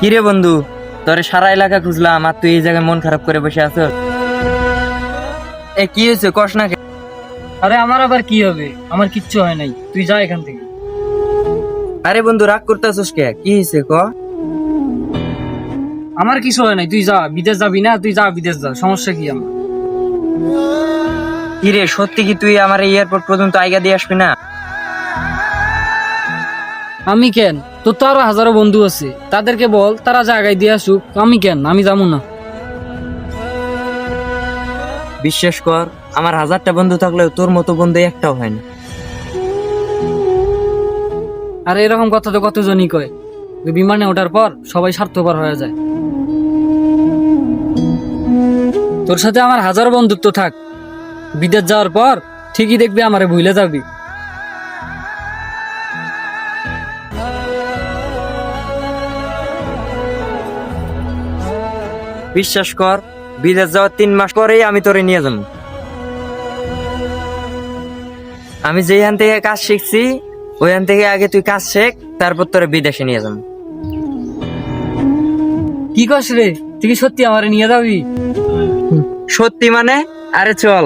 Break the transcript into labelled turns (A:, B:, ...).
A: কিরে বন্ধু, তোরে সারা এলাকা খুঁজলাম আর তুই এই জায়গায় মন খারাপ করে বসে আছো। কি হয়েছে কস না কেন?
B: আরে আমার আবার কি হবে? আমার কিচ্ছু হয় নাই, তুই যা এখান থেকে।
A: আরে বন্ধু রাগ করতেছস কে? কি হয়েছে ক?
B: আমার কিছু হয় নাই, তুই যা। বিদেশ যাবি না? তুই যা, বিদেশ যা, সমস্যা কি আমার?
A: কিরে সত্যি কি তুই আমার এই এয়ারপোর্ট পর্যন্ত আইগা দিয়ে আসবি না?
B: আমি কেন? তোর তো আরো হাজারো বন্ধু আছে, তাদেরকে বল তারা জায়গায় দিয়ে আসুক। আমি কেন? আমি যাবো না।
A: বিশ্বাস কর, আমার 1000টা বন্ধু থাকলেও তোর মতো বন্ধু একটাও হয় না।
B: আরে এরকম কথা তো কতজনই কয়, যে বিমানে ওঠার পর সবাই স্বার্থপর হয়ে যায়। তোর সাথে আমার হাজারো বন্ধুত্ব থাক, বিদেশ যাওয়ার পর ঠিকই দেখবি আমারে ভুলে যাবি।
A: বিশ্বাস কর, বিদেশ যাওয়ার 3 মাস পরেই আমি তোরে নিয়ে যাবো। আমি যেখান থেকে কাজ শিখছি ওইখান থেকে আগে তুই কাজ শেখ, তারপর তোরে বিদেশে নিয়ে যাবো।
B: কি কস রে? তুই কি সত্যি আমারে নিয়ে যাবি?
A: সত্যি মানে? আরে চল।